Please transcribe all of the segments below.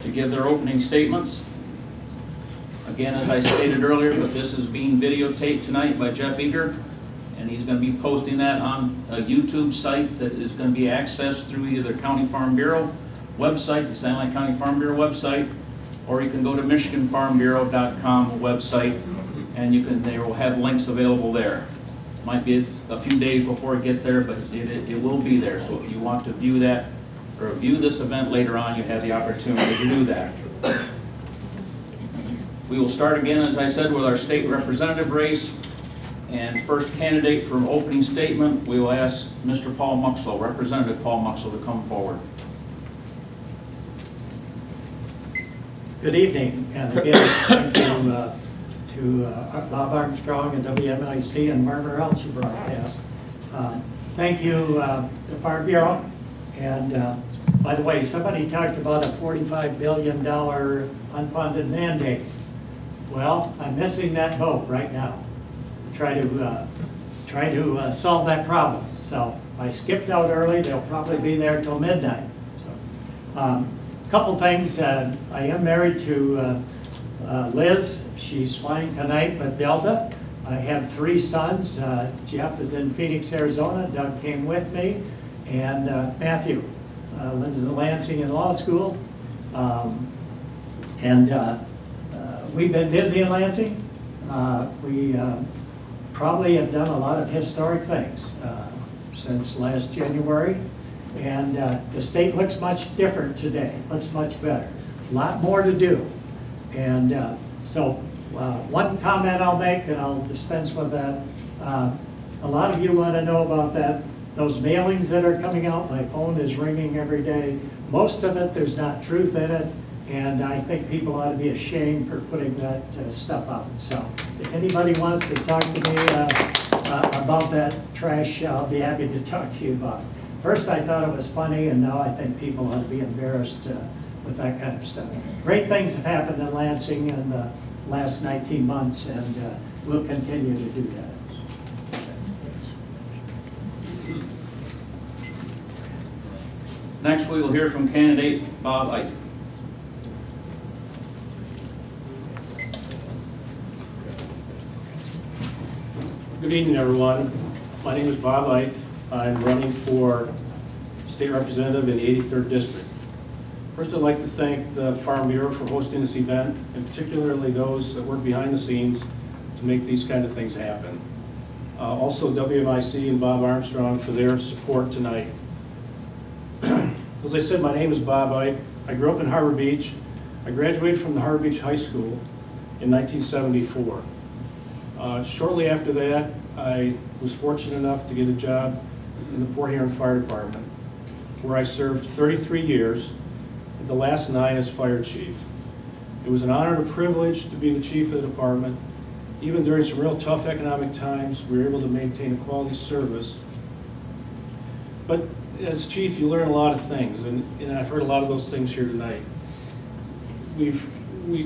to give their opening statements. Again, as I stated earlier, but this is being videotaped tonight by Jeff Eick, and he's going to be posting that on a YouTube site that is going to be accessed through either County Farm Bureau website, the Sanilac County Farm Bureau website, or you can go to MichiganFarmBureau.com website, and they will have links available there. Might be a few days before it gets there, but it will be there. So if you want to view that or view this event later on, you have the opportunity to do that. We will start again, as I said, with our state representative race. And first candidate for an opening statement, we will ask Mr. Paul Muxlow, Representative Paul Muxlow, to come forward. Good evening, and again, thank you to Bob Armstrong and WMIC and Margaret Elch broadcast. Thank you, the Farm Bureau. And by the way, somebody talked about a $45 billion unfunded mandate. Well, I'm missing that boat right now. Try to solve that problem. So I skipped out early. They'll probably be there till midnight. So, couple things. I am married to Liz. She's flying tonight with Delta. I have 3 sons. Jeff is in Phoenix, Arizona. Doug came with me, and Matthew lives in Lansing in law school. We've been busy in Lansing. We probably have done a lot of historic things since last January, and the state looks much different today, looks much better. A lot more to do. And so one comment I'll make, and I'll dispense with that. A lot of you want to know about those mailings that are coming out. My phone is ringing every day. Most of it, there's not truth in it. And I think people ought to be ashamed for putting that stuff out. So if anybody wants to talk to me about that trash, I'll be happy to talk to you about it. First I thought it was funny, and now I think people ought to be embarrassed with that kind of stuff. Great things have happened in Lansing in the last 19 months, and we'll continue to do that. Next, we will hear from candidate Bob Eick. Good evening, everyone. My name is Bob Eick. I'm running for state representative in the 83rd District. First, I'd like to thank the Farm Bureau for hosting this event, and particularly those that work behind the scenes to make these kind of things happen. Also, WMIC and Bob Armstrong for their support tonight. As I said, my name is Bob Eick. I grew up in Harbor Beach. I graduated from the Harbor Beach High School in 1974. Shortly after that, I was fortunate enough to get a job in the Port Huron Fire Department, where I served 33 years, and the last 9 as fire chief. It was an honor and a privilege to be the chief of the department. Even during some real tough economic times, we were able to maintain a quality service. But as chief, you learn a lot of things, and I've heard a lot of those things here tonight.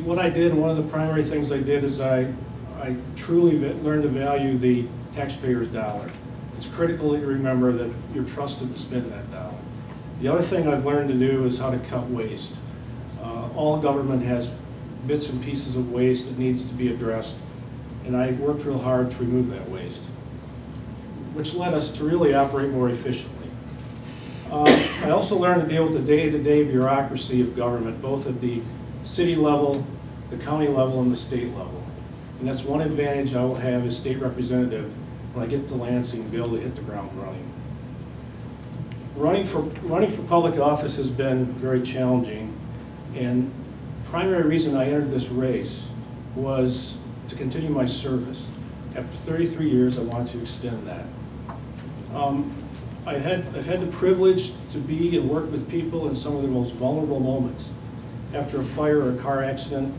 What I did, and one of the primary things I did is I truly learned to value the taxpayer's dollar. It's critical that you remember that you're trusted to spend that dollar. The other thing I've learned to do is how to cut waste. All government has bits and pieces of waste that needs to be addressed, and I worked real hard to remove that waste, which led us to really operate more efficiently. I also learned to deal with the day-to-day bureaucracy of government, both at the city level, the county level, and the state level. And that's one advantage I will have as state representative when I get to Lansing and be able to hit the ground running. Running for public office has been very challenging, and the primary reason I entered this race was to continue my service. After 33 years, I wanted to extend that. I've had the privilege to be and work with people in some of the most vulnerable moments. After a fire or a car accident,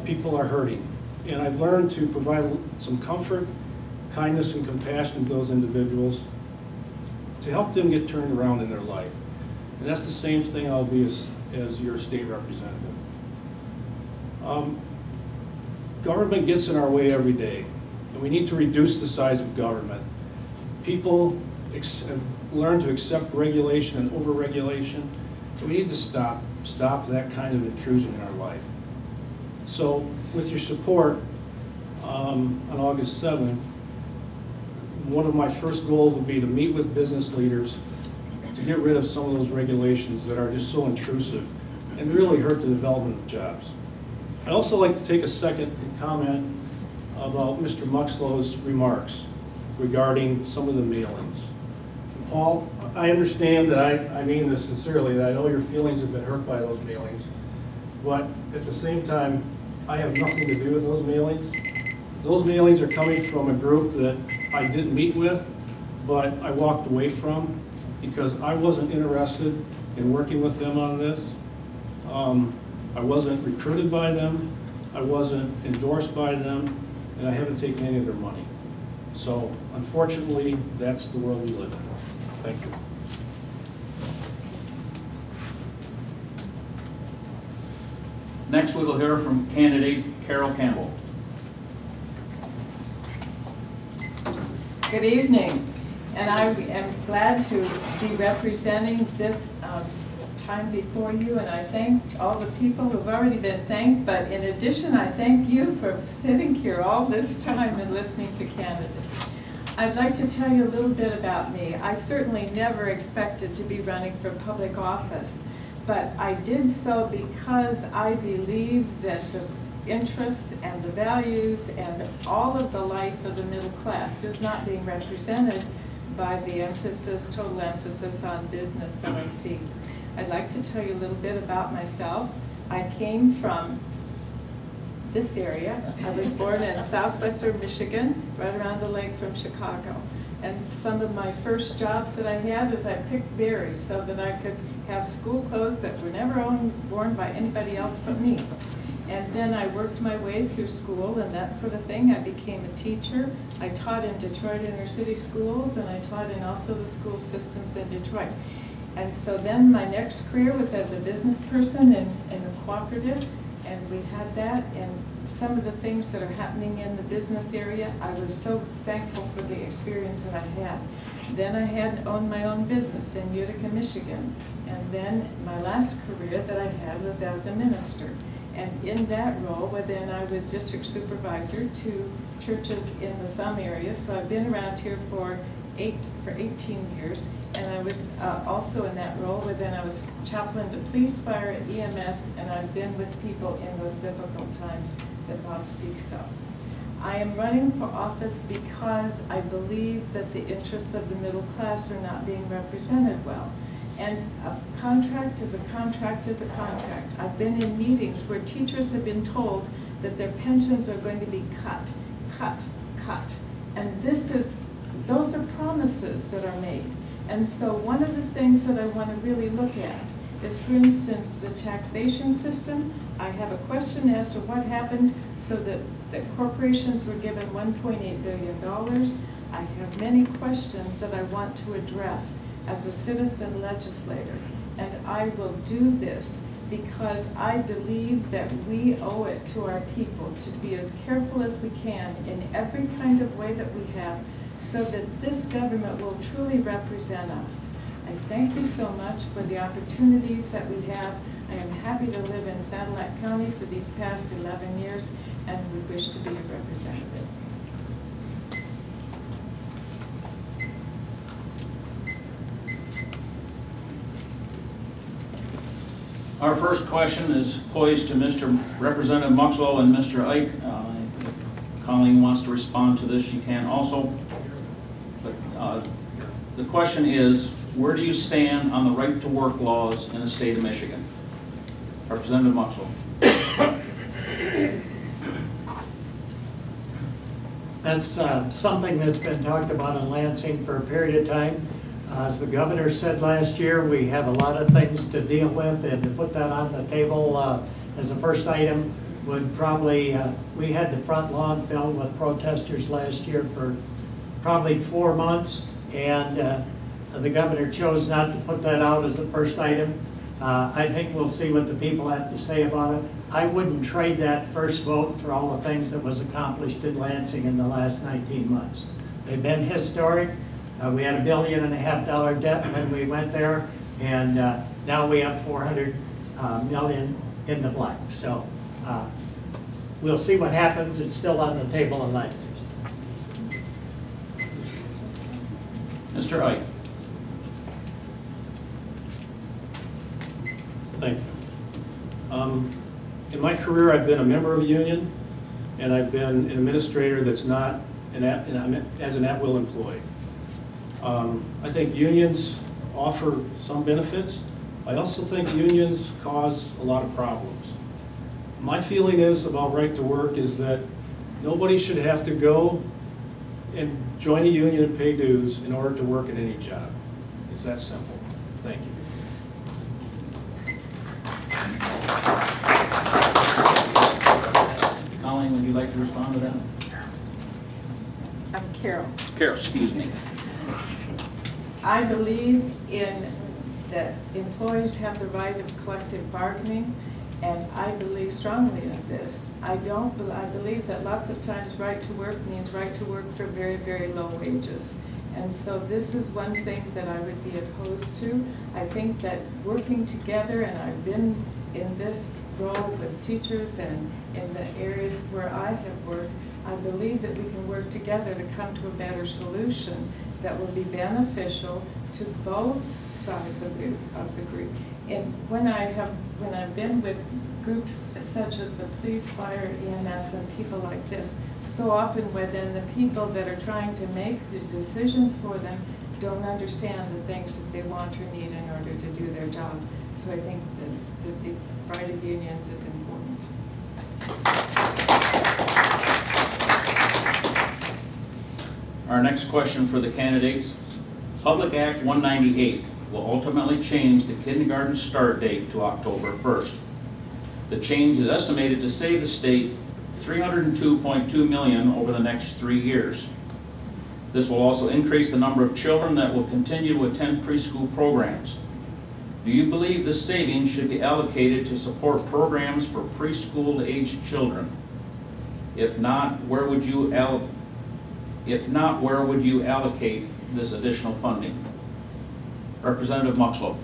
people are hurting. And I've learned to provide some comfort, kindness, and compassion to those individuals to help them get turned around in their life. And that's the same thing I'll be as your state representative. Government gets in our way every day, and we need to reduce the size of government. People have learned to accept regulation and over-regulation, and we need to stop stop that kind of intrusion in our life. So with your support, on August 7th, one of my first goals would be to meet with business leaders to get rid of some of those regulations that are just so intrusive and really hurt the development of jobs. I'd also like to take a second and comment about Mr. Muxlow's remarks regarding some of the mailings. Paul, I understand that I mean this sincerely, that I know your feelings have been hurt by those mailings, but at the same time, I have nothing to do with those mailings. Those mailings are coming from a group that I didn't meet with, but I walked away from because I wasn't interested in working with them on this. I wasn't recruited by them, I wasn't endorsed by them, and I haven't taken any of their money. So unfortunately, that's the world we live in. Thank you. Next, we will hear from candidate Carol Campbell. Good evening, and I am glad to be representing this time before you, and I thank all the people who've already been thanked, but in addition, I thank you for sitting here all this time and listening to candidates. I'd like to tell you a little bit about me. I certainly never expected to be running for public office, but I did so because I believe that the interests and the values and all of the life of the middle class is not being represented by the emphasis, total emphasis on business that I see. I'd like to tell you a little bit about myself. I came from this area. I was born in southwestern Michigan, right around the lake from Chicago. And some of my first jobs that I had was I picked berries so that I could have school clothes that were never worn by anybody else but me. And then I worked my way through school and that sort of thing. I became a teacher. I taught in Detroit inner city schools, and I taught in also the school systems in Detroit. And so then my next career was as a business person in a cooperative, and we had that. And some of the things that are happening in the business area, I was so thankful for the experience that I had. Then I had owned my own business in Utica, Michigan. And then my last career that I had was as a minister. And in that role, then I was district supervisor to churches in the Thumb area. So I've been around here for 18 years. And I was also in that role, then I was chaplain to police, fire, EMS, and I've been with people in those difficult times that Bob speaks of. I am running for office because I believe that the interests of the middle class are not being represented well. And a contract is a contract is a contract. I've been in meetings where teachers have been told that their pensions are going to be cut, cut, cut. And those are promises that are made. And so one of the things that I want to really look at is, for instance, the taxation system. I have a question as to what happened so that corporations were given $1.8 billion. I have many questions that I want to address as a citizen legislator. And I will do this because I believe that we owe it to our people to be as careful as we can in every kind of way that we have, so that this government will truly represent us. I thank you so much for the opportunities that we have. I am happy to live in Sanilac County for these past 11 years and would wish to be a representative. Our first question is poised to Mr. Representative Muxlow and Mr. Eick. If Colleen wants to respond to this, she can also. But the question is, where do you stand on the right to work laws in the state of Michigan? Representative Muxlow. That's something that's been talked about in Lansing for a period of time. As the governor said last year, we have a lot of things to deal with, and to put that on the table as a first item would probably, we had the front lawn filled with protesters last year for probably 4 months, and the governor chose not to put that out as the first item. I think we'll see what the people have to say about it. I wouldn't trade that first vote for all the things that was accomplished in Lansing in the last 19 months. They've been historic. We had $1.5 billion debt when we went there, and now we have $400 million in the black. So we'll see what happens. It's still on the table of Lancers. Mr. Eick. Thank you. In my career, I've been a member of a union, and I've been an administrator that's not as an at-will employee. I think unions offer some benefits. I also think unions cause a lot of problems. My feeling is about right to work is that nobody should have to go and join a union and pay dues in order to work at any job. It's that simple. Thank you. Colleen, would you like to respond to that? I'm Carol. Carol, excuse me. I believe in that employees have the right of collective bargaining, and I believe strongly in this. I believe that lots of times right to work means right to work for very, very low wages. And so this is one thing that I would be opposed to. I think that working together, and I've been in this role with teachers and in the areas where I have worked, I believe that we can work together to come to a better solution that will be beneficial to both sides of the group. And when I've been with groups such as the police, fire, EMS, and people like this, so often within the people that are trying to make the decisions for them don't understand the things that they want or need in order to do their job. So I think that the right of unions is important. Our next question for the candidates. Public Act 198 will ultimately change the kindergarten start date to October 1st. The change is estimated to save the state $302.2 million over the next 3 years. This will also increase the number of children that will continue to attend preschool programs. Do you believe this savings should be allocated to support programs for preschool-aged children? If not, where would you allocate this additional funding? Representative Muxlow.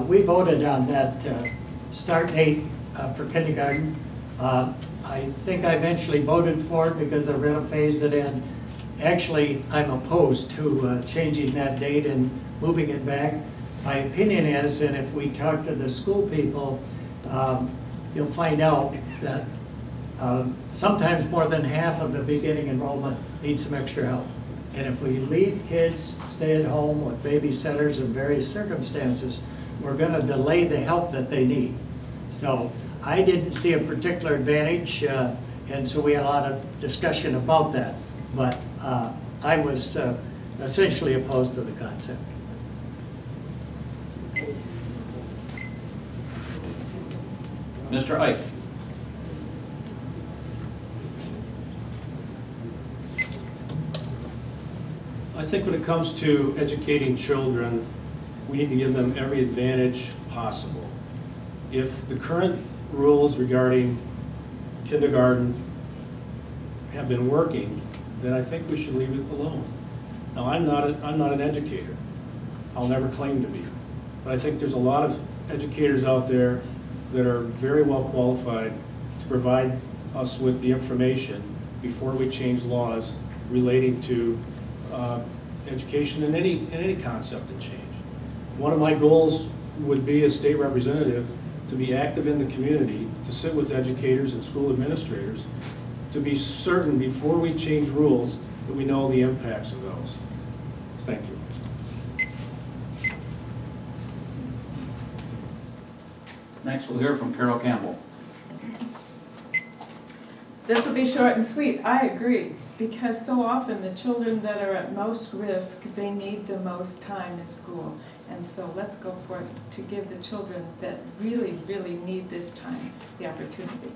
We voted on that start date for kindergarten. I think I eventually voted for it because they're going to phase it in. Actually, I'm opposed to changing that date and moving it back. My opinion is, and if we talk to the school people, you'll find out that sometimes more than half of the beginning enrollment needs some extra help. And if we leave kids stay at home with babysitters in various circumstances, we're going to delay the help that they need. So I didn't see a particular advantage, and so we had a lot of discussion about that. But I was essentially opposed to the concept. Mr. Eick. I think when it comes to educating children, we need to give them every advantage possible. If the current rules regarding kindergarten have been working, then I think we should leave it alone. Now, I'm not an educator. I'll never claim to be. But I think there's a lot of educators out there that are very well qualified to provide us with the information before we change laws relating to education and any concept of change. One of my goals would be as state representative to be active in the community, to sit with educators and school administrators, to be certain before we change rules that we know the impacts of those. Thank you. Next, we'll hear from Carol Campbell. This will be short and sweet. I agree, because so often the children that are at most risk, they need the most time in school. And so let's go for it to give the children that really, really need this time the opportunity.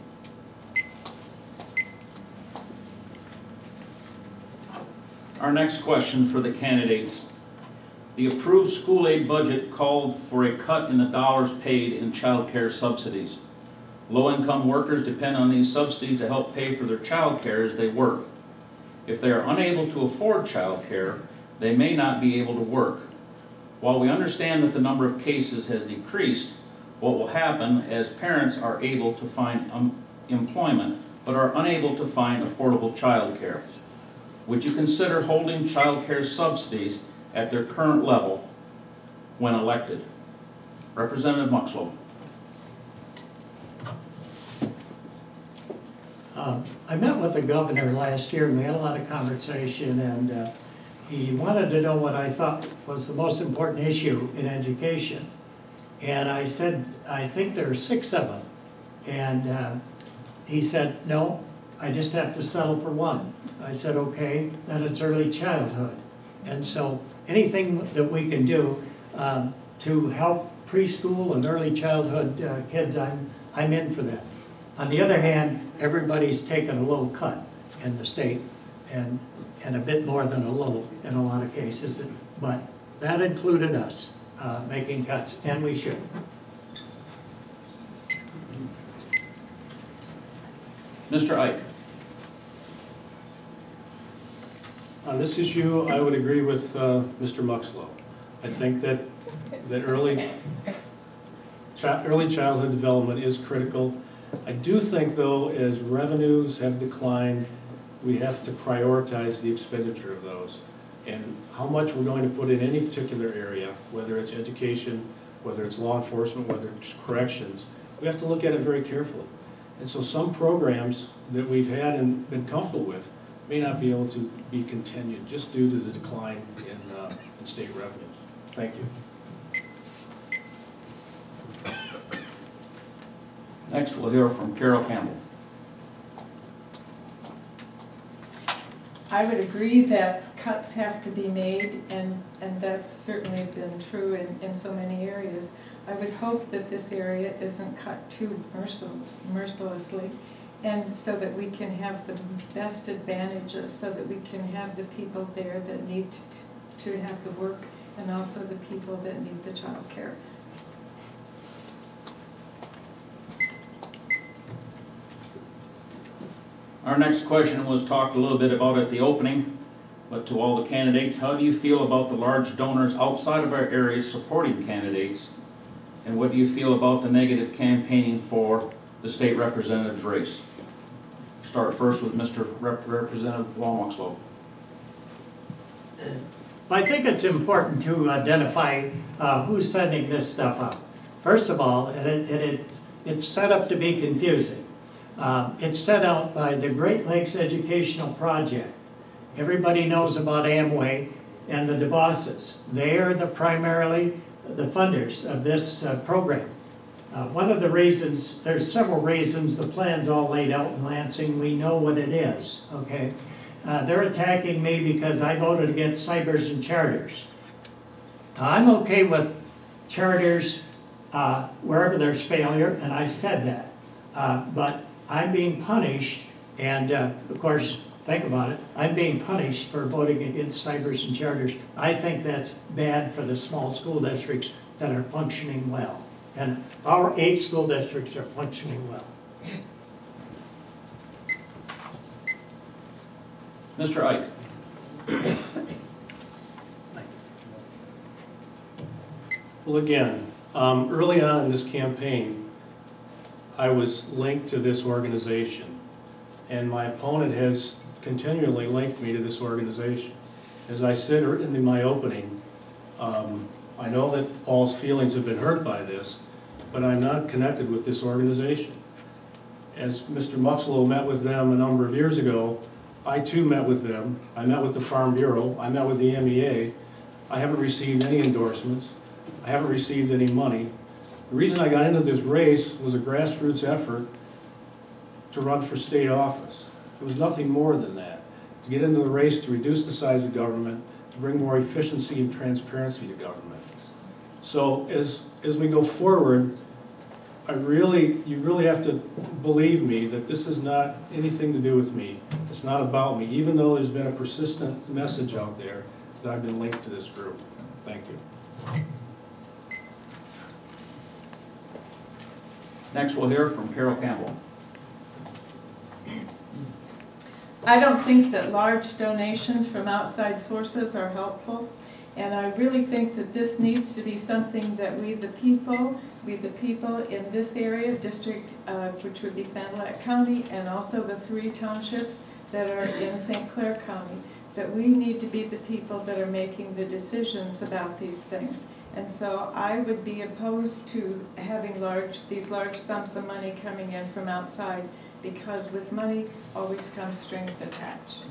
Our next question for the candidates. The approved school aid budget called for a cut in the dollars paid in child care subsidies. Low-income workers depend on these subsidies to help pay for their child care as they work. If they are unable to afford child care, they may not be able to work. While we understand that the number of cases has decreased, what will happen as parents are able to find employment but are unable to find affordable child care? Would you consider holding child care subsidies at their current level when elected? Representative Muxlow. I met with the governor last year and we had a lot of conversation, and he wanted to know what I thought was the most important issue in education. And I said, I think there are 6 of them. And he said, no, I just have to settle for one. I said, okay, then it's early childhood. And so anything that we can do to help preschool and early childhood kids, I'm in for that. On the other hand, everybody's taken a little cut in the state, and a bit more than a little in a lot of cases, but that included us making cuts, and we should. Mr. Eick. On this issue, I would agree with Mr. Muxlow. I think that early childhood development is critical. I do think, though, as revenues have declined, we have to prioritize the expenditure of those and how much we're going to put in any particular area, whether it's education, whether it's law enforcement, whether it's corrections. We have to look at it very carefully. And so some programs that we've had and been comfortable with may not be able to be continued just due to the decline in state revenues. Thank you. Next, we'll hear from Carol Campbell. I would agree that cuts have to be made, and that's certainly been true in so many areas. I would hope that this area isn't cut too mercilessly, and so that we can have the best advantages, so that we can have the people there that need to have the work, and also the people that need the child care. Our next question was talked a little bit about at the opening, but to all the candidates, how do you feel about the large donors outside of our area supporting candidates? And what do you feel about the negative campaigning for the state representative's race? Start first with Mr. Representative Muxlow. I think it's important to identify who's sending this stuff out. First of all, it's set up to be confusing. It's set out by the Great Lakes Educational Project. Everybody knows about Amway and the DeVosses. They are primarily the funders of this program. One of the reasons, there's several reasons, the plan's all laid out in Lansing, we know what it is, okay? They're attacking me because I voted against cybers and charters. I'm okay with charters wherever there's failure, and I said that. But I'm being punished, and of course, think about it, I'm being punished for voting against cybers and charters. I think that's bad for the small school districts that are functioning well. And our 8 school districts are functioning well. Mr. Eick. Well, again, early on in this campaign, I was linked to this organization, and my opponent has continually linked me to this organization. As I said in my opening, I know that Paul's feelings have been hurt by this, but I'm not connected with this organization. As Mr. Muxlow met with them a number of years ago, I too met with them. I met with the Farm Bureau, I met with the MEA. I haven't received any endorsements. I haven't received any money. The reason I got into this race was a grassroots effort to run for state office. It was nothing more than that. To get into the race to reduce the size of government, to bring more efficiency and transparency to government. So as we go forward, you really have to believe me that this is not anything to do with me. It's not about me, even though there's been a persistent message out there that I've been linked to this group. Thank you. Next, we'll hear from Carol Campbell. I don't think that large donations from outside sources are helpful. And I really think that this needs to be something that we the people in this area, district, which would be Sanilac County, and also the 3 townships that are in St. Clair County, that we need to be the people that are making the decisions about these things. And so I would be opposed to having these large sums of money coming in from outside, because with money always comes strings attached.